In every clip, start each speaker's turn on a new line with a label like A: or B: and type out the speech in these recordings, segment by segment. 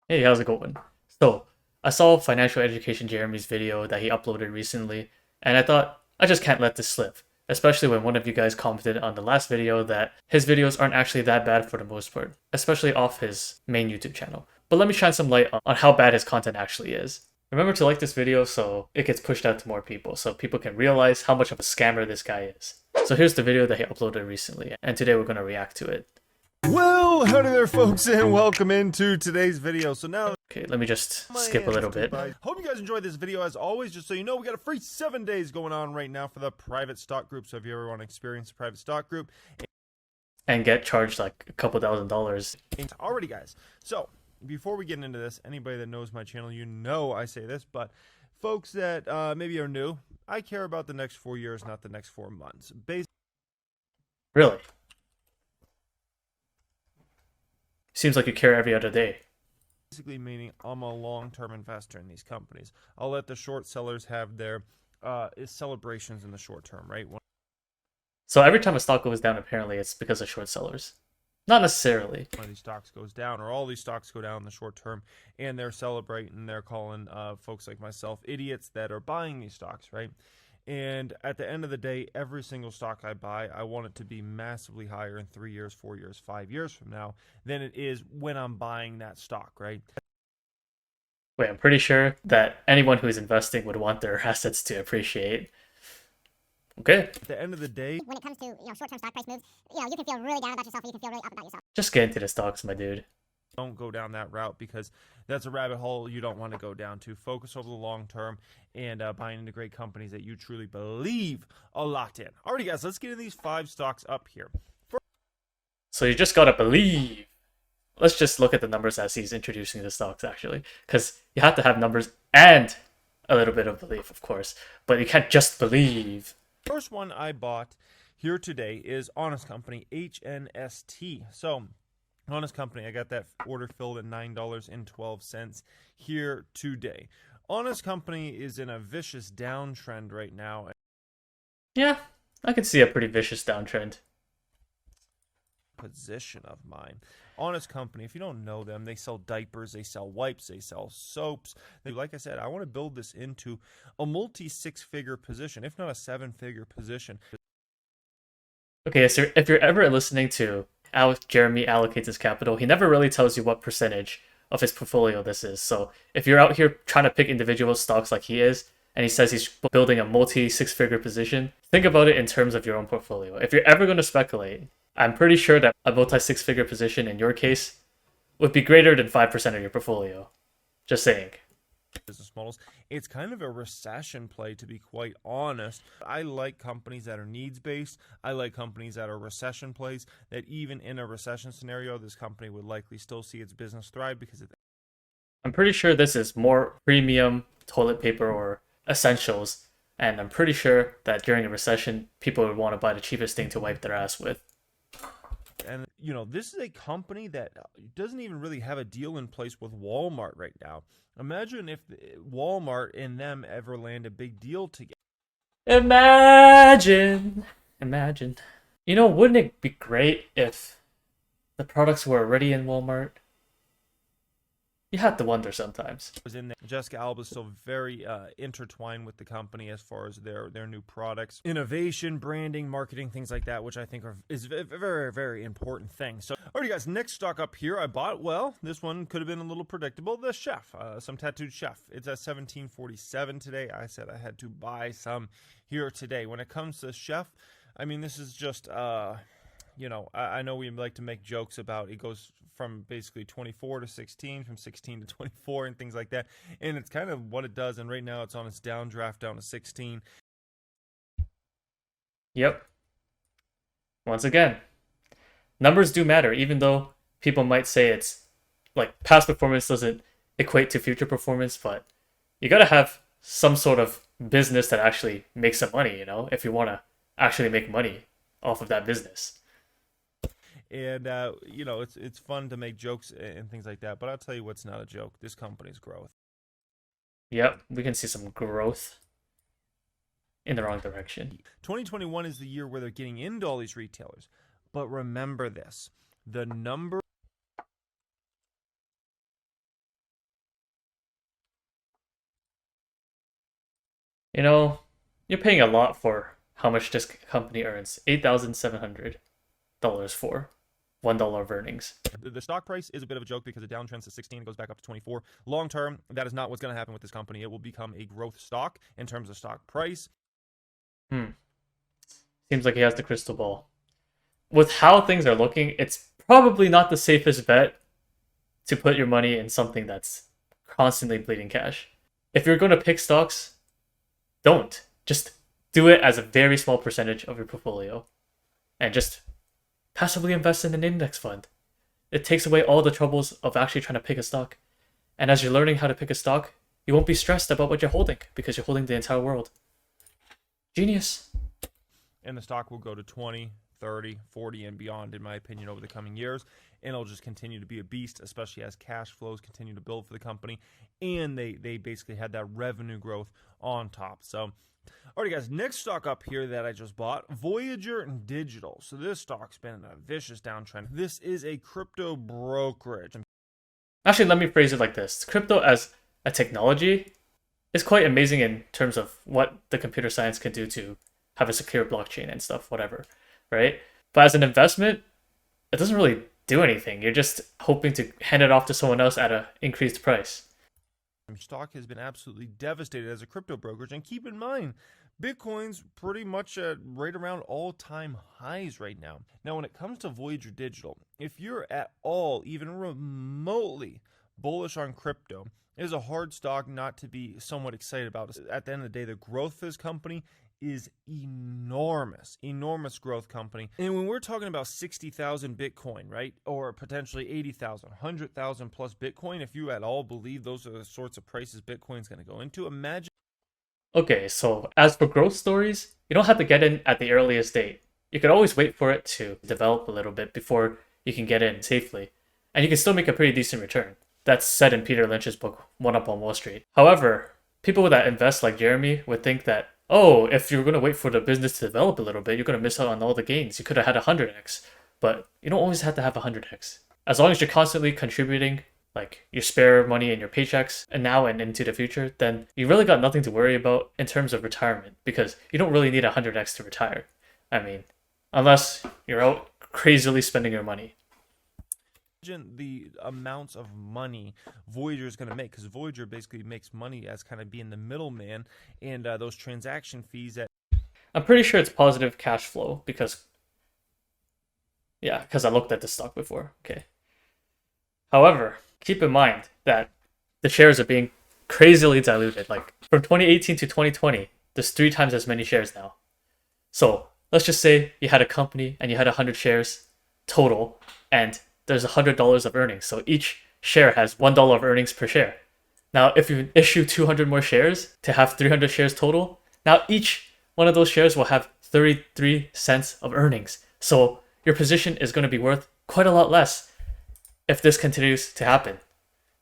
A: Hey, how's it going? So, I saw Financial Education Jeremy's video that he uploaded recently, and I thought, I just can't let this slip. Especially when one of you guys commented on the last video that his videos aren't actually that bad for the most part, especially off his main YouTube channel. But let me shine some light on how bad his content actually is. Remember to like this video so it gets pushed out to more people, so people can realize how much of a scammer this guy is. So here's the video that he uploaded recently, and today we're going to react to it.
B: Well, howdy there folks, and welcome into today's video. So now,
A: Okay, let me just skip a little bit.
B: hope you guys enjoyed this video. As always, just so you know, we got a free 7 days going on right now for the private stock group. So if you ever want to experience a private stock group
A: And get charged like a couple $1,000s.
B: Alrighty guys, so before we get into this, anybody that knows my channel, you know I say this, but folks that maybe are new, I care about the next 4 years, not the next 4 months.
A: Really? Seems like you care every other day.
B: Basically meaning I'm a long-term investor in these companies. I'll let the short sellers have their celebrations in the short term, right?
A: So every time a stock goes down, apparently it's because of short sellers. Not necessarily.
B: One of these stocks goes down, or all these stocks go down in the short term, and they're celebrating, they're calling folks like myself idiots that are buying these stocks, right? And at the end of the day, every single stock I buy, I want it to be massively higher in 3 years, 4 years, 5 years from now than it is when I'm buying that stock, right?
A: Wait, I'm pretty sure that anyone who's investing would want their assets to appreciate. Okay.
B: At the end of the day,
C: when it comes to short-term stock price moves, you can feel really down about yourself, or you can feel really up about yourself.
A: Just get into the stocks, my dude.
B: don't go down that route because that's a rabbit hole you don't want to go down to. Focus over the long term and buying into great companies that you truly believe a lot in. Alrighty, guys, let's get into these 5 stocks up here.
A: So you just gotta believe. Let's just look at the numbers as he's introducing the stocks, actually. Because you have to have numbers and a little bit of belief, of course. But you can't just believe.
B: First one I bought here today is Honest Company, HNST. So Honest Company, I got that order filled at $9.12 here today. Honest Company is in a vicious downtrend right now.
A: Yeah, I can see a pretty vicious downtrend.
B: Position of mine. Honest Company, if you don't know them, they sell diapers, they sell wipes, they sell soaps. Like I said, I want to build this into a multi-6-figure position, if not a 7-figure position.
A: Okay, so if you're ever listening to Jeremy allocates his capital, he never really tells you what percentage of his portfolio this is. So if you're out here trying to pick individual stocks like he is, and he says he's building a multi-6-figure position, think about it in terms of your own portfolio. If you're ever going to speculate, I'm pretty sure that a multi-6-figure position in your case would be greater than 5% of your portfolio. Just saying.
B: Business models. It's kind of a recession play, to be quite honest. I like companies that are needs-based. I like companies that are recession plays, that even in a recession scenario, this company would likely still see its business thrive because
A: I'm pretty sure this is more premium toilet paper or essentials, and I'm pretty sure that during a recession, people would want to buy the cheapest thing to wipe their ass with.
B: And, this is a company that doesn't even really have a deal in place with Walmart right now. Imagine if Walmart and them ever land a big deal together.
A: Imagine. Wouldn't it be great if the products were already in Walmart? You have to wonder sometimes.
B: Was in there. Jessica Alba is still very intertwined with the company as far as their new products, innovation, branding, marketing, things like that, which I think is a very, very important thing. So, alrighty, guys, next stock up here I bought. Well, this one could have been a little predictable. The Chef, some tattooed chef. It's at $17.47 today. I said I had to buy some here today. When it comes to Chef, I mean, this is just I know we like to make jokes about it goes from basically 24 to 16, from 16 to 24 and things like that. And it's kind of what it does. And right now it's on its downdraft down to 16.
A: Yep. Once again, numbers do matter, even though people might say it's like past performance doesn't equate to future performance, but you gotta have some sort of business that actually makes some money, if you want to actually make money off of that business.
B: And, it's fun to make jokes and things like that. But I'll tell you what's not a joke. This company's growth.
A: Yep, we can see some growth in the wrong direction.
B: 2021 is the year where they're getting into all these retailers. But remember this. The number
A: You know, you're paying a lot for how much this company earns. $8,700 for $1 of earnings.
B: The stock price is a bit of a joke because it downtrends to 16, it goes back up to 24. Long term, that is not what's going to happen with this company. It will become a growth stock in terms of stock price.
A: Seems like he has the crystal ball. With how things are looking, it's probably not the safest bet to put your money in something that's constantly bleeding cash. If you're going to pick stocks, don't. Just do it as a very small percentage of your portfolio and just passively invest in an index fund. It takes away all the troubles of actually trying to pick a stock. And as you're learning how to pick a stock, you won't be stressed about what you're holding because you're holding the entire world. Genius.
B: And the stock will go to 20, 30, 40, and beyond, in my opinion, over the coming years. And it'll just continue to be a beast, especially as cash flows continue to build for the company. And they basically had that revenue growth on top. So, alrighty, guys, next stock up here that I just bought, Voyager Digital. So this stock's been in a vicious downtrend. This is a crypto brokerage.
A: Actually, let me phrase it like this. Crypto as a technology is quite amazing in terms of what the computer science can do to have a secure blockchain and stuff, whatever, right? But as an investment, it doesn't really do anything. You're just hoping to hand it off to someone else at an increased price.
B: Stock has been absolutely devastated as a crypto brokerage. And keep in mind, Bitcoin's pretty much right around all-time highs right now. Now, when it comes to Voyager Digital, if you're at all, even remotely bullish on crypto, it is a hard stock not to be somewhat excited about. At the end of the day, the growth of this company is enormous growth company. And when we're talking about 60,000 Bitcoin, right, or potentially 80,000, 100,000 plus Bitcoin, if you at all believe those are the sorts of prices Bitcoin's going to go into, imagine.
A: Okay, so as for growth stories, you don't have to get in at the earliest date. You can always wait for it to develop a little bit before you can get in safely. And you can still make a pretty decent return. That's said in Peter Lynch's book, One Up on Wall Street. However, people that invest like Jeremy would think that, oh, if you're going to wait for the business to develop a little bit, you're going to miss out on all the gains. You could have had 100x, but you don't always have to have 100x. As long as you're constantly contributing, like your spare money and your paychecks, and now and into the future, then you really got nothing to worry about in terms of retirement because you don't really need 100x to retire. I mean, unless you're out crazily spending your money.
B: The amounts of money Voyager is going to make, because Voyager basically makes money as kind of being the middleman, and those transaction fees that
A: I'm pretty sure it's positive cash flow because I looked at the stock before. Okay. However, keep in mind that the shares are being crazily diluted. Like from 2018 to 2020, there's 3 times as many shares now. So let's just say you had a company and you had 100 shares total, and there's $100 of earnings. So each share has $1 of earnings per share. Now, if you issue 200 more shares to have 300 shares total, now each one of those shares will have 33 cents of earnings. So your position is going to be worth quite a lot less if this continues to happen.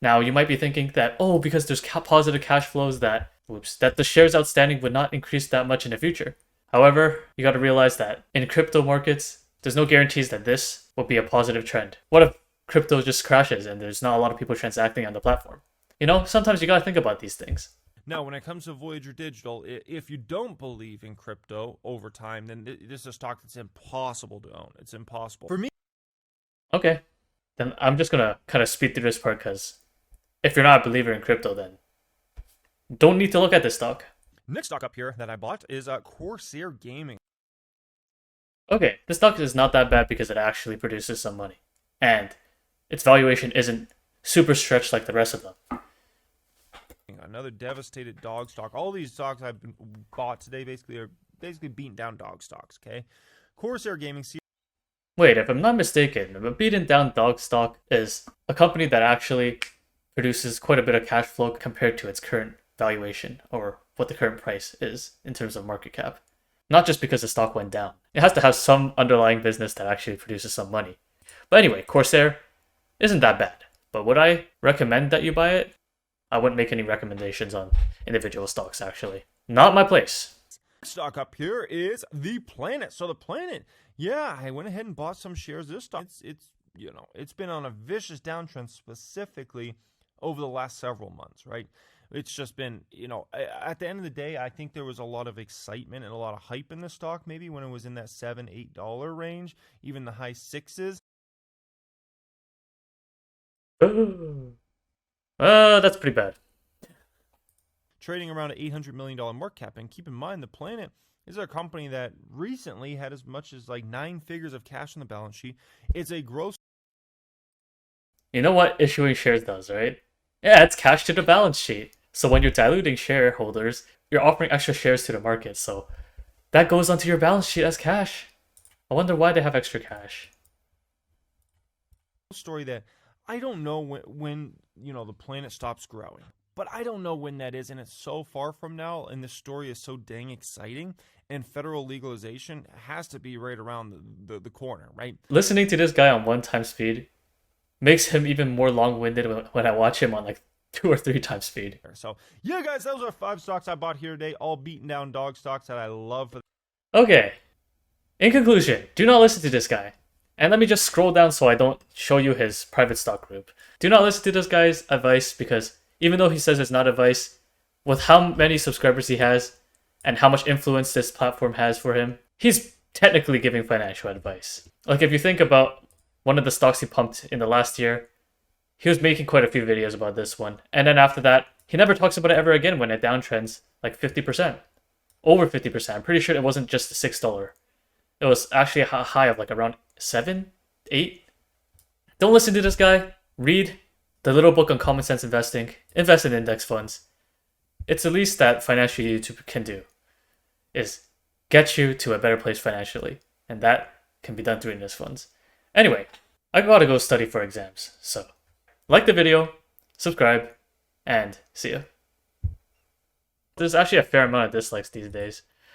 A: Now, you might be thinking that, oh, because there's positive cash flows that the shares outstanding would not increase that much in the future. However, you got to realize that in crypto markets, there's no guarantees that this will be a positive trend. What if crypto just crashes and there's not a lot of people transacting on the platform? You know, sometimes you got to think about these things.
B: Now, when it comes to Voyager Digital, if you don't believe in crypto over time, then this is a stock that's impossible to own. It's impossible. For me.
A: Okay. Then I'm just going to kind of speed through this part because if you're not a believer in crypto, then don't need to look at this stock.
B: Next stock up here that I bought is Corsair Gaming.
A: Okay, this stock is not that bad because it actually produces some money. And its valuation isn't super stretched like the rest of them.
B: Another devastated dog stock. All these stocks I've bought today are beaten down dog stocks, okay? Corsair Gaming.
A: Wait, if I'm not mistaken, a beaten down dog stock is a company that actually produces quite a bit of cash flow compared to its current valuation or what the current price is in terms of market cap. Not just because the stock went down. It has to have some underlying business that actually produces some money. But anyway, Corsair isn't that bad. But would I recommend that you buy it? I wouldn't make any recommendations on individual stocks, actually. Not my place.
B: Stock up here is the Planet. So the Planet, yeah, I went ahead and bought some shares of this stock. It's been on a vicious downtrend specifically over the last several months, right? It's just been, at the end of the day, I think there was a lot of excitement and a lot of hype in the stock, maybe when it was in that $7-8 range, even the high sixes.
A: That's pretty bad.
B: Trading around an $800 million market cap. And keep in mind, the Planet is a company that recently had as much as like 9 figures of cash on the balance sheet. It's a gross.
A: You know what issuing shares does, right? Yeah, it's cash to the balance sheet. So when you're diluting shareholders, you're offering extra shares to the market. So that goes onto your balance sheet as cash. I wonder why they have extra cash.
B: Story that I don't know when the Planet stops growing. But I don't know when that is, and it's so far from now, and this story is so dang exciting, and federal legalization has to be right around the corner, right?
A: Listening to this guy on 1 time speed makes him even more long-winded when I watch him on like 2 or 3 times speed.
B: So, yeah, guys, those are 5 stocks I bought here today, all beaten down dog stocks that I love.
A: Okay, in conclusion, do not listen to this guy. And let me just scroll down so I don't show you his private stock group. Do not listen to this guy's advice because even though he says it's not advice, with how many subscribers he has and how much influence this platform has for him, he's technically giving financial advice. Like if you think about one of the stocks he pumped in the last year, he was making quite a few videos about this one. And then after that, he never talks about it ever again when it downtrends like 50%. Over 50%. I'm pretty sure it wasn't just the $6. It was actually a high of like around 7, 8. Don't listen to this guy. Read the little book on common sense investing. Invest in index funds. It's the least that financial YouTube can do, is get you to a better place financially. And that can be done through index funds. Anyway, I gotta go study for exams. So, like the video, subscribe, and see ya. There's actually a fair amount of dislikes these days.